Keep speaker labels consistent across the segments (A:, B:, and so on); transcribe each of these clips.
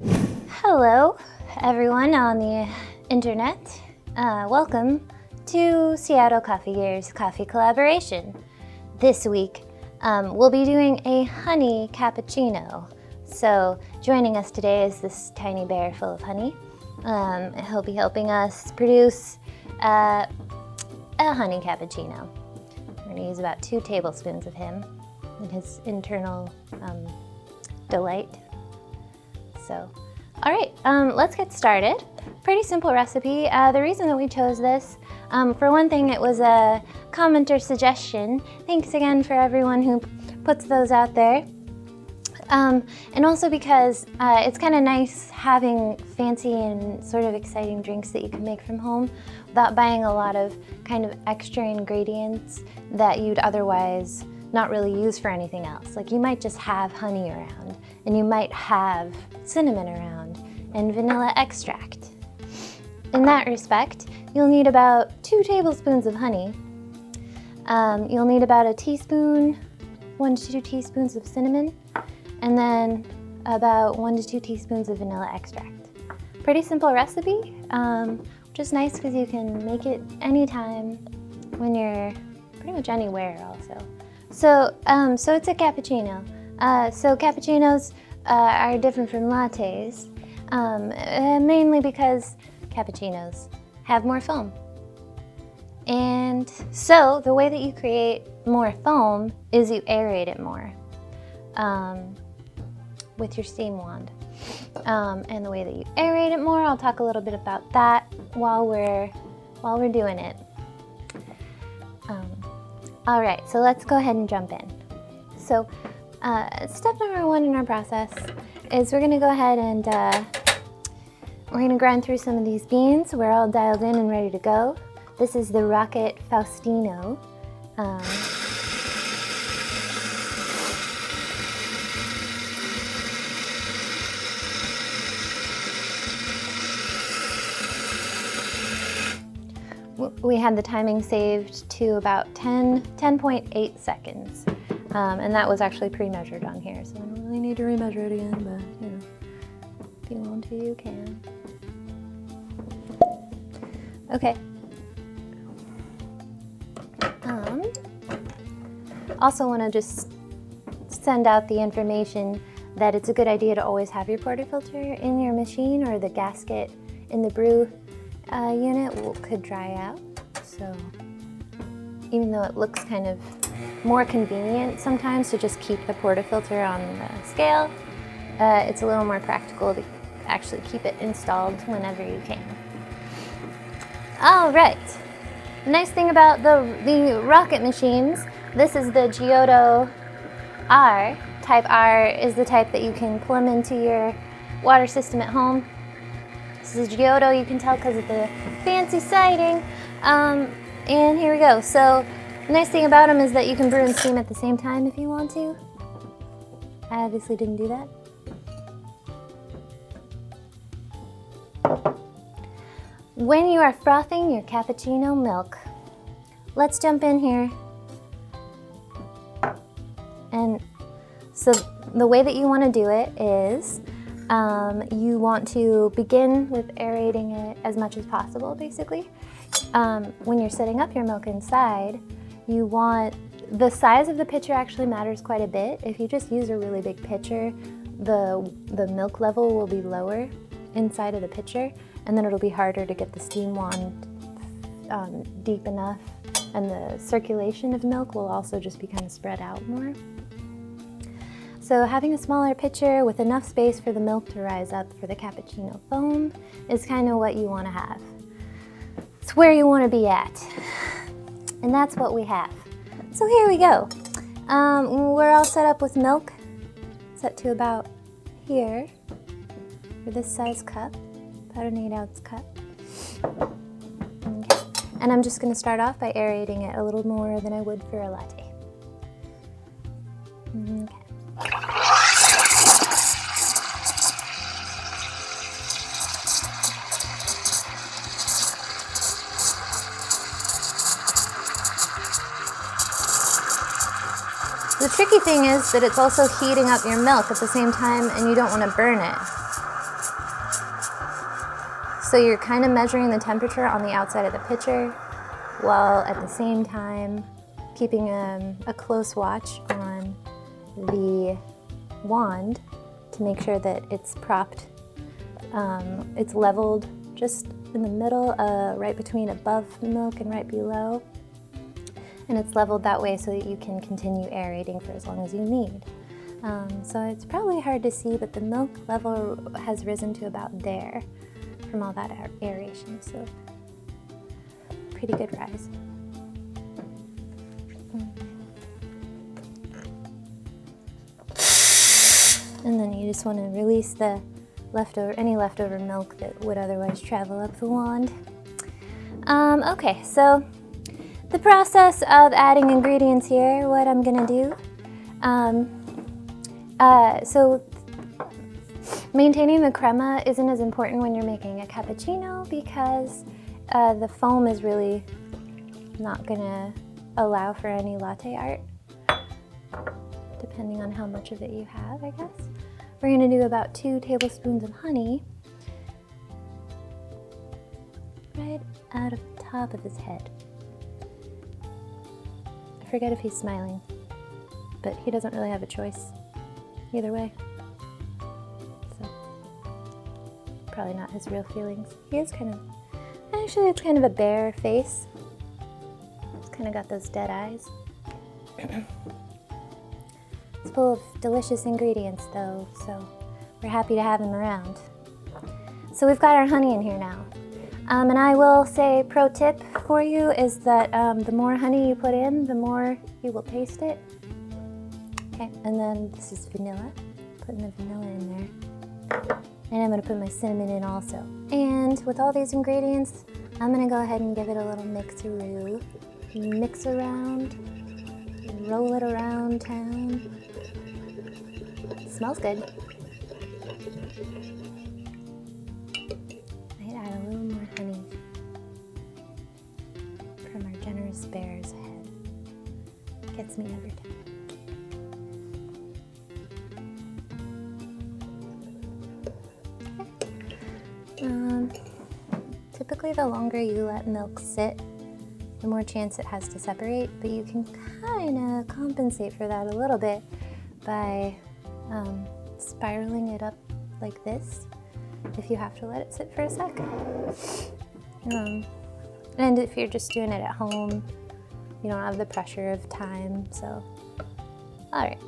A: Hello, everyone on the internet. Welcome to Seattle Coffee Gear's Coffee Collaboration. This week, we'll be doing a honey cappuccino. So joining us today is this tiny bear full of honey. He'll be helping us produce a honey cappuccino. We're going to use about 2 tablespoons of him and his internal delight. So, all right, let's get started. Pretty simple recipe. The reason that we chose this, for one thing, it was a commenter suggestion. Thanks again for everyone who puts those out there. And also because it's kind of nice having fancy and sort of exciting drinks that you can make from home without buying a lot of kind of extra ingredients that you'd otherwise not really use for anything else. Like you might just have honey around, and you might have cinnamon around, and vanilla extract. In that respect, you'll need about 2 tablespoons of honey. You'll need about 1 to 2 teaspoons of cinnamon, and then about 1 to 2 teaspoons of vanilla extract. Pretty simple recipe, which is nice because you can make it anytime when you're pretty much anywhere also. So it's a cappuccino. So cappuccinos are different from lattes, mainly because cappuccinos have more foam. And so the way that you create more foam is you aerate it more with your steam wand. And the way that you aerate it more, I'll talk a little bit about that while we're doing it. All right, so let's go ahead and jump in. So step number 1 in our process is we're gonna go ahead and we're gonna grind through some of these beans. We're all dialed in and ready to go. This is the Rocket Faustino. We had the timing saved to about 10.8 seconds. And that was actually pre-measured on here, so I don't really need to remeasure it again, but you know, if you want to, you can. Okay. Also want to just send out the information that it's a good idea to always have your portafilter in your machine, or the gasket in the brew unit could dry out. So even though it looks kind of more convenient sometimes to just keep the portafilter on the scale, it's a little more practical to actually keep it installed whenever you can. All right. The nice thing about the Rocket machines, this is the Giotto R. Type R is the type that you can plumb into your water system at home. This is Giotto, you can tell because of the fancy siding. And here we go. So the nice thing about them is that you can brew and steam at the same time if you want to. I obviously didn't do that. When you are frothing your cappuccino milk, let's jump in here. And so the way that you want to do it is you want to begin with aerating it as much as possible, basically. When you're setting up your milk inside, you want, the size of the pitcher actually matters quite a bit. If you just use a really big pitcher, the milk level will be lower inside of the pitcher, and then it'll be harder to get the steam wand deep enough, and the circulation of milk will also just be kind of spread out more. So having a smaller pitcher with enough space for the milk to rise up for the cappuccino foam is kind of what you want to have. It's where you want to be at. And that's what we have. So here we go. We're all set up with milk, set to about here for this size cup, about an 8-ounce cup. Okay. And I'm just going to start off by aerating it a little more than I would for a latte. Okay. The tricky thing is that it's also heating up your milk at the same time, and you don't want to burn it. So you're kind of measuring the temperature on the outside of the pitcher while at the same time keeping a close watch on the wand to make sure that it's propped, it's leveled just in the middle, right between above milk and right below. And it's leveled that way so that you can continue aerating for as long as you need. So it's probably hard to see, but the milk level has risen to about there from all that aeration, so pretty good rise. And then you just want to release the any leftover milk that would otherwise travel up the wand. Okay, so the process of adding ingredients here, what I'm gonna do. So maintaining the crema isn't as important when you're making a cappuccino because the foam is really not gonna allow for any latte art, depending on how much of it you have, I guess. We're gonna do about 2 tablespoons of honey right out of the top of his head. I forget if he's smiling, but he doesn't really have a choice either way. So, probably not his real feelings. He is actually it's kind of a bare face. It's kind of got those dead eyes. It's full of delicious ingredients though, so we're happy to have him around. So we've got our honey in here now. And I will say, pro tip for you is that the more honey you put in, the more you will taste it. Okay, and then this is vanilla. Putting the vanilla in there. And I'm gonna put my cinnamon in also. And with all these ingredients, I'm gonna go ahead and give it a little mixaroo. Mix around, roll it around town. Smells good. Might add a little more honey from our generous bear's head. Gets me every time. Typically the longer you let milk sit, the more chance it has to separate, but you can kind of compensate for that a little bit by spiraling it up like this if you have to let it sit for a sec. And if you're just doing it at home, you don't have the pressure of time, so all right.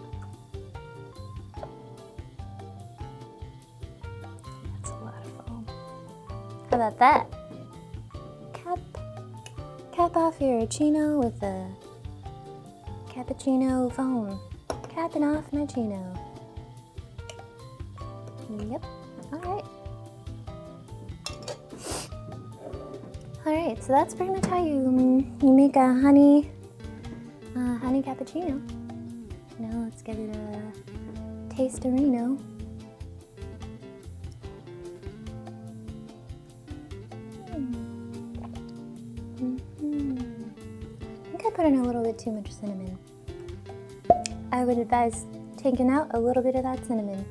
A: That's a lot of foam. How about that? Cap off your chino with a cappuccino foam. Capping off my chino. Yep, all right, so that's pretty much how you make a honey cappuccino. Now let's give it a taste-a-reno. I think I put in a little bit too much cinnamon. I would advise taking out a little bit of that cinnamon.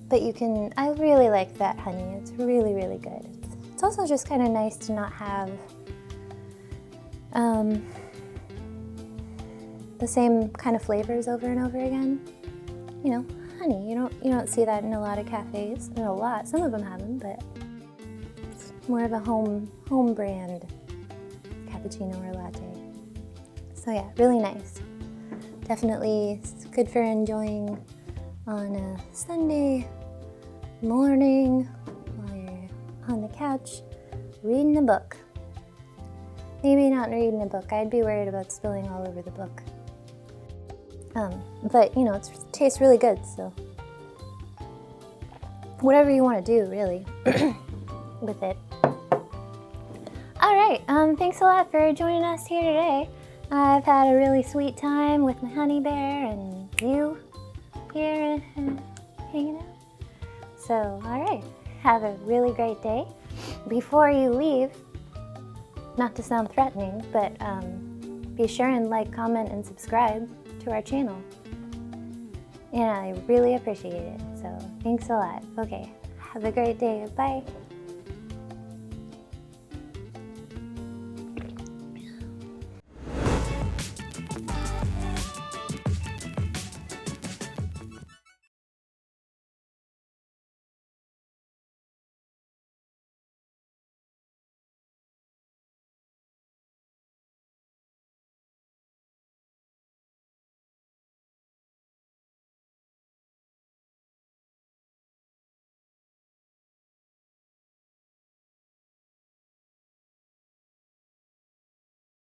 A: But you can, I really like that honey. It's really, really good. It's also just kind of nice to not have the same kind of flavors over and over again. You know, honey. You don't see that in a lot of cafes. Not a lot. Some of them have them, but it's more of a home brand cappuccino or latte. So yeah, really nice. Definitely good for enjoying on a Sunday morning while you're on the couch reading a book. Maybe not reading a book. I'd be worried about spilling all over the book. But you know, it tastes really good, so whatever you want to do, really, with it. All right, thanks a lot for joining us here today. I've had a really sweet time with my honey bear and you here hanging out. So, all right, have a really great day. Before you leave, not to sound threatening, but be sure and like, comment, and subscribe to our channel. And I really appreciate it. So, thanks a lot. Okay, have a great day. Bye.